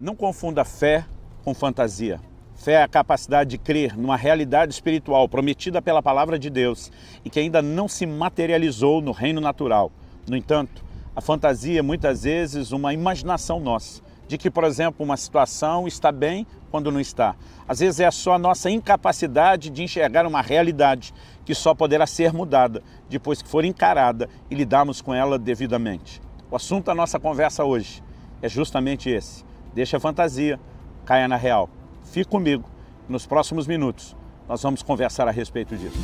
Não confunda fé com fantasia. Fé é a capacidade de crer numa realidade espiritual prometida pela palavra de Deus e que ainda não se materializou no reino natural. No entanto, a fantasia é muitas vezes uma imaginação nossa, de que, por exemplo, uma situação está bem quando não está. Às vezes é só a nossa incapacidade de enxergar uma realidade que só poderá ser mudada depois que for encarada e lidarmos com ela devidamente. O assunto da nossa conversa hoje é justamente esse. Deixa a fantasia, caia na real. Fique comigo, nos próximos minutos nós vamos conversar a respeito disso.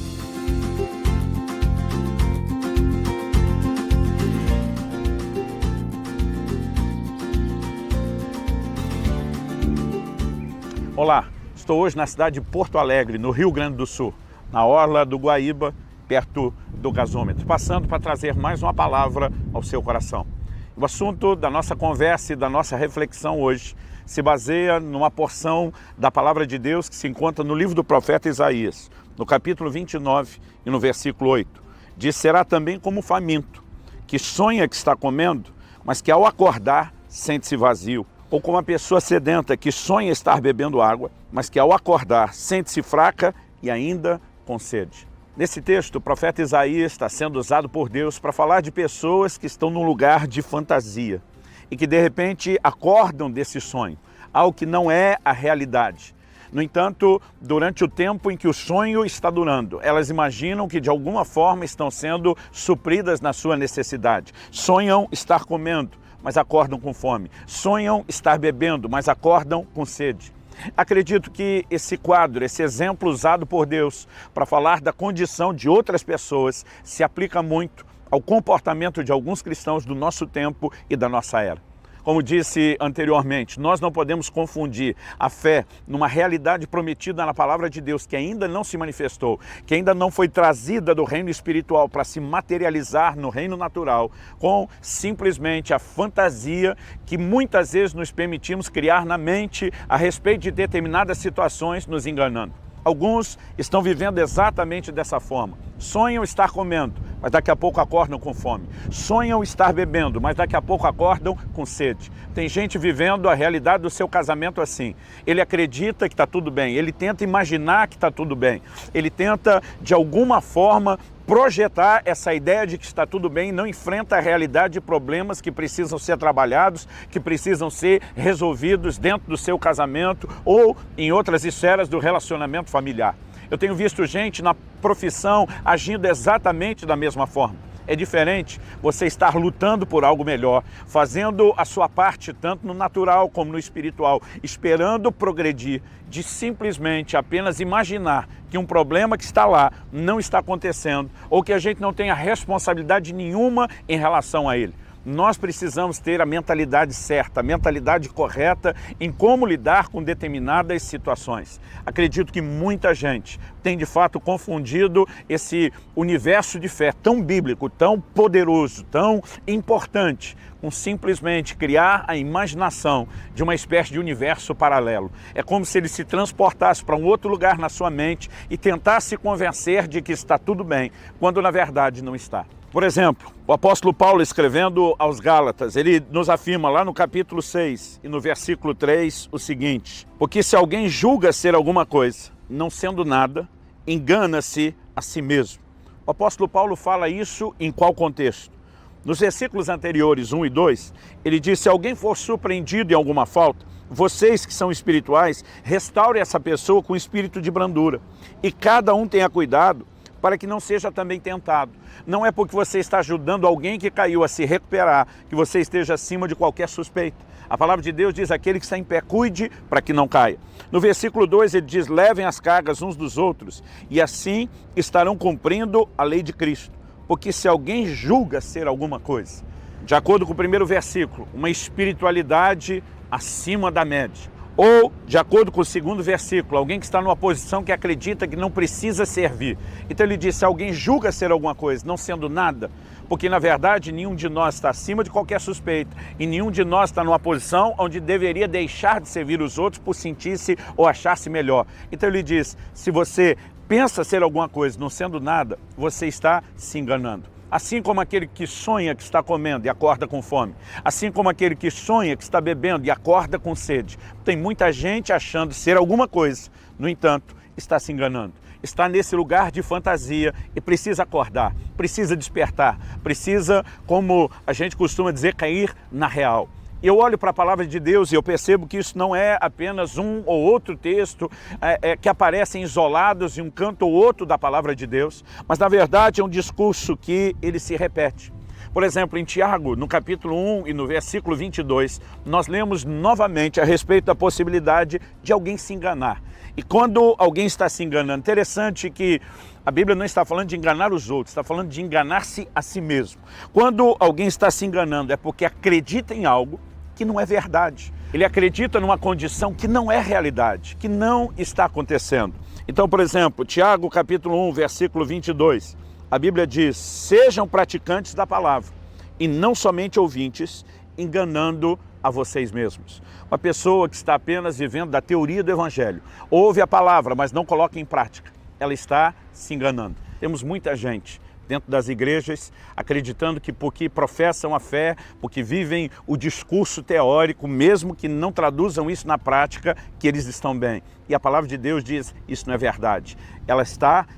Olá, estou hoje na cidade de Porto Alegre, no Rio Grande do Sul, na orla do Guaíba, perto do gasômetro, passando para trazer mais uma palavra ao seu coração. O assunto da nossa conversa e da nossa reflexão hoje se baseia numa porção da palavra de Deus que se encontra no livro do profeta Isaías, no capítulo 29 e no versículo 8. Diz: será também como o faminto, que sonha que está comendo, mas que ao acordar sente-se vazio. Ou como a pessoa sedenta que sonha estar bebendo água, mas que ao acordar sente-se fraca e ainda com sede. Nesse texto, o profeta Isaías está sendo usado por Deus para falar de pessoas que estão num lugar de fantasia e que de repente acordam desse sonho, algo que não é a realidade. No entanto, durante o tempo em que o sonho está durando, elas imaginam que de alguma forma estão sendo supridas na sua necessidade. Sonham estar comendo, mas acordam com fome. Sonham estar bebendo, mas acordam com sede. Acredito que esse quadro, esse exemplo usado por Deus para falar da condição de outras pessoas, se aplica muito ao comportamento de alguns cristãos do nosso tempo e da nossa era. Como disse anteriormente, nós não podemos confundir a fé numa realidade prometida na palavra de Deus que ainda não se manifestou, que ainda não foi trazida do reino espiritual para se materializar no reino natural, com simplesmente a fantasia que muitas vezes nos permitimos criar na mente a respeito de determinadas situações, nos enganando. Alguns estão vivendo exatamente dessa forma. Sonham estar comendo, mas daqui a pouco acordam com fome. Sonham estar bebendo, mas daqui a pouco acordam com sede. Tem gente vivendo a realidade do seu casamento assim. Ele acredita que está tudo bem, ele tenta imaginar que está tudo bem. Ele tenta, de alguma forma, projetar essa ideia de que está tudo bem e não enfrenta a realidade de problemas que precisam ser trabalhados, que precisam ser resolvidos dentro do seu casamento ou em outras esferas do relacionamento familiar. Eu tenho visto gente na profissão agindo exatamente da mesma forma. É diferente você estar lutando por algo melhor, fazendo a sua parte tanto no natural como no espiritual, esperando progredir, de simplesmente apenas imaginar que um problema que está lá não está acontecendo ou que a gente não tenha responsabilidade nenhuma em relação a ele. Nós precisamos ter a mentalidade certa, a mentalidade correta em como lidar com determinadas situações. Acredito que muita gente tem de fato confundido esse universo de fé tão bíblico, tão poderoso, tão importante, com simplesmente criar a imaginação de uma espécie de universo paralelo. É como se ele se transportasse para um outro lugar na sua mente e tentasse se convencer de que está tudo bem, quando na verdade não está. Por exemplo, o apóstolo Paulo, escrevendo aos Gálatas, ele nos afirma lá no capítulo 6 e no versículo 3 o seguinte: porque se alguém julga ser alguma coisa, não sendo nada, engana-se a si mesmo. O apóstolo Paulo fala isso em qual contexto? Nos versículos anteriores, 1 e 2, ele diz: se alguém for surpreendido em alguma falta, vocês que são espirituais, restaurem essa pessoa com espírito de brandura. E cada um tenha cuidado para que não seja também tentado. Não é porque você está ajudando alguém que caiu a se recuperar, que você esteja acima de qualquer suspeita. A palavra de Deus diz: aquele que está em pé, cuide para que não caia. No versículo 2 ele diz: levem as cargas uns dos outros, e assim estarão cumprindo a lei de Cristo. Porque se alguém julga ser alguma coisa, de acordo com o primeiro versículo, uma espiritualidade acima da média, ou, de acordo com o segundo versículo, alguém que está numa posição que acredita que não precisa servir. Então ele diz: se alguém julga ser alguma coisa, não sendo nada, porque na verdade nenhum de nós está acima de qualquer suspeita e nenhum de nós está numa posição onde deveria deixar de servir os outros por sentir-se ou achar-se melhor. Então ele diz: se você pensa ser alguma coisa não sendo nada, você está se enganando. Assim como aquele que sonha que está comendo e acorda com fome. Assim como aquele que sonha que está bebendo e acorda com sede. Tem muita gente achando ser alguma coisa, no entanto, está se enganando. Está nesse lugar de fantasia e precisa acordar, precisa despertar, precisa, como a gente costuma dizer, cair na real. Eu olho para a palavra de Deus e eu percebo que isso não é apenas um ou outro texto que aparecem isolados em um canto ou outro da palavra de Deus, mas na verdade é um discurso que ele se repete. Por exemplo, em Tiago, no capítulo 1 e no versículo 22, nós lemos novamente a respeito da possibilidade de alguém se enganar. E quando alguém está se enganando, interessante que a Bíblia não está falando de enganar os outros, está falando de enganar-se a si mesmo. Quando alguém está se enganando é porque acredita em algo que não é verdade. Ele acredita numa condição que não é realidade, que não está acontecendo. Então, por exemplo, Tiago capítulo 1, versículo 22, a Bíblia diz: sejam praticantes da palavra e não somente ouvintes, enganando a vocês mesmos. Uma pessoa que está apenas vivendo da teoria do Evangelho, ouve a palavra, mas não coloca em prática, ela está se enganando. Temos muita gente dentro das igrejas acreditando que porque professam a fé, porque vivem o discurso teórico, mesmo que não traduzam isso na prática, que eles estão bem. E a palavra de Deus diz, isso não é verdade.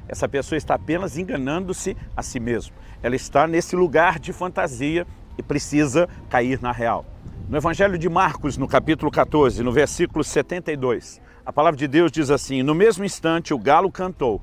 Essa pessoa está apenas enganando-se a si mesmo. Ela está nesse lugar de fantasia e precisa cair na real. No Evangelho de Marcos, no capítulo 14, no versículo 72, a palavra de Deus diz assim: no mesmo instante o galo cantou.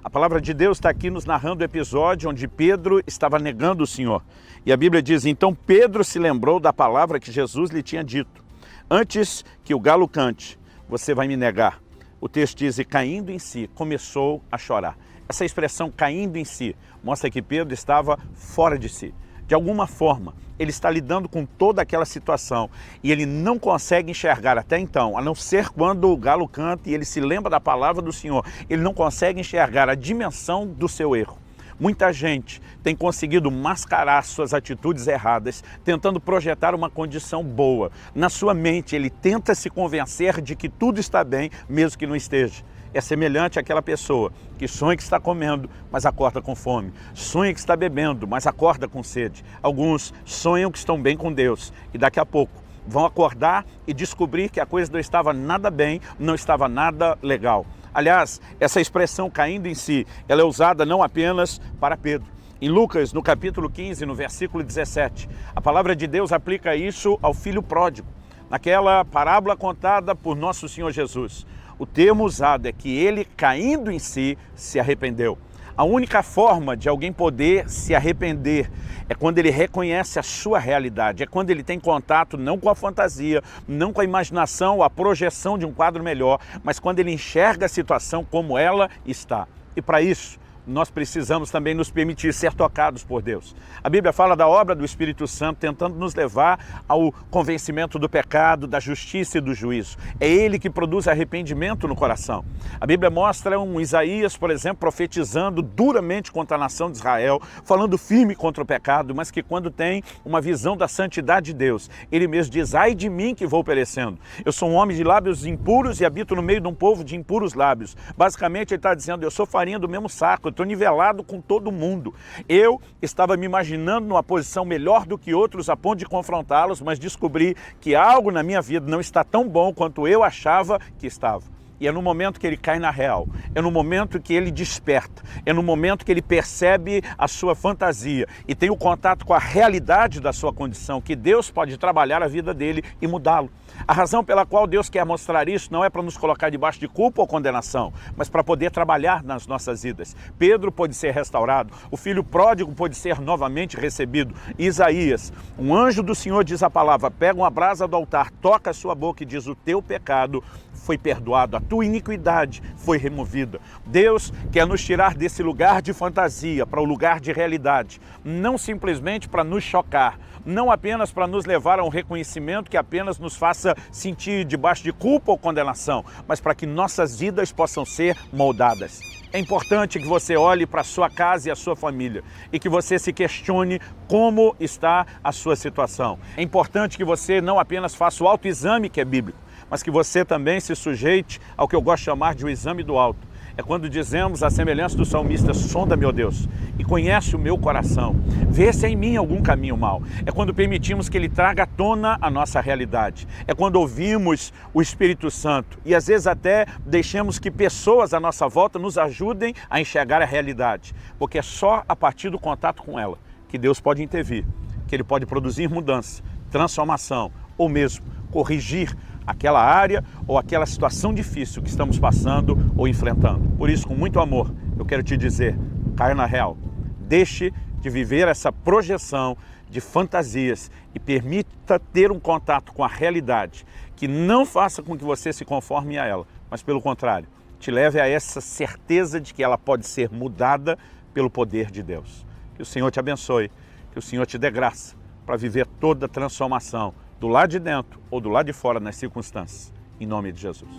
A palavra de Deus está aqui nos narrando o episódio onde Pedro estava negando o Senhor. E a Bíblia diz, então Pedro se lembrou da palavra que Jesus lhe tinha dito: antes que o galo cante, você vai me negar. O texto diz, e caindo em si, começou a chorar. Essa expressão caindo em si mostra que Pedro estava fora de si. De alguma forma, ele está lidando com toda aquela situação e ele não consegue enxergar até então, a não ser quando o galo canta e ele se lembra da palavra do Senhor, ele não consegue enxergar a dimensão do seu erro. Muita gente tem conseguido mascarar suas atitudes erradas, tentando projetar uma condição boa. Na sua mente, ele tenta se convencer de que tudo está bem, mesmo que não esteja. É semelhante àquela pessoa que sonha que está comendo, mas acorda com fome. Sonha que está bebendo, mas acorda com sede. Alguns sonham que estão bem com Deus e daqui a pouco vão acordar e descobrir que a coisa não estava nada bem, não estava nada legal. Aliás, essa expressão caindo em si, ela é usada não apenas para Pedro. Em Lucas, no capítulo 15, no versículo 17, a palavra de Deus aplica isso ao filho pródigo. Naquela parábola contada por nosso Senhor Jesus, o termo usado é que ele, caindo em si, se arrependeu. A única forma de alguém poder se arrepender é quando ele reconhece a sua realidade, é quando ele tem contato não com a fantasia, não com a imaginação, a projeção de um quadro melhor, mas quando ele enxerga a situação como ela está. E para isso, nós precisamos também nos permitir ser tocados por Deus. A Bíblia fala da obra do Espírito Santo tentando nos levar ao convencimento do pecado, da justiça e do juízo. É Ele que produz arrependimento no coração. A Bíblia mostra um Isaías, por exemplo, profetizando duramente contra a nação de Israel, falando firme contra o pecado, mas que quando tem uma visão da santidade de Deus, ele mesmo diz, ai de mim que vou perecendo. Eu sou um homem de lábios impuros e habito no meio de um povo de impuros lábios. Basicamente ele está dizendo, eu sou farinha do mesmo saco, estou nivelado com todo mundo. Eu estava me imaginando numa posição melhor do que outros a ponto de confrontá-los, mas descobri que algo na minha vida não está tão bom quanto eu achava que estava. E é no momento que ele cai na real, é no momento que ele desperta, é no momento que ele percebe a sua fantasia e tem o contato com a realidade da sua condição, que Deus pode trabalhar a vida dele e mudá-lo. A razão pela qual Deus quer mostrar isso não é para nos colocar debaixo de culpa ou condenação, mas para poder trabalhar nas nossas vidas. Pedro pode ser restaurado, o filho pródigo pode ser novamente recebido. Isaías, um anjo do Senhor diz a palavra, pega uma brasa do altar, toca a sua boca e diz, o teu pecado foi perdoado, a tua iniquidade foi removida. Deus quer nos tirar desse lugar de fantasia para o lugar de realidade, não simplesmente para nos chocar, não apenas para nos levar a um reconhecimento que apenas nos faça sentir debaixo de culpa ou condenação, mas para que nossas vidas possam ser moldadas. É importante que você olhe para a sua casa e a sua família e que você se questione como está a sua situação. É importante que você não apenas faça o autoexame que é bíblico, mas que você também se sujeite ao que eu gosto de chamar de um exame do alto. É quando dizemos, à semelhança do salmista, sonda-me, ó Deus, e conhece o meu coração. Vê se há em mim algum caminho mau. É quando permitimos que Ele traga à tona a nossa realidade. É quando ouvimos o Espírito Santo e às vezes até deixamos que pessoas à nossa volta nos ajudem a enxergar a realidade. Porque é só a partir do contato com ela que Deus pode intervir, que Ele pode produzir mudança, transformação ou mesmo corrigir aquela área ou aquela situação difícil que estamos passando ou enfrentando. Por isso, com muito amor, eu quero te dizer, caia na real. Deixe de viver essa projeção de fantasias e permita ter um contato com a realidade que não faça com que você se conforme a ela, mas pelo contrário, te leve a essa certeza de que ela pode ser mudada pelo poder de Deus. Que o Senhor te abençoe, que o Senhor te dê graça para viver toda a transformação do lado de dentro ou do lado de fora nas circunstâncias. Em nome de Jesus.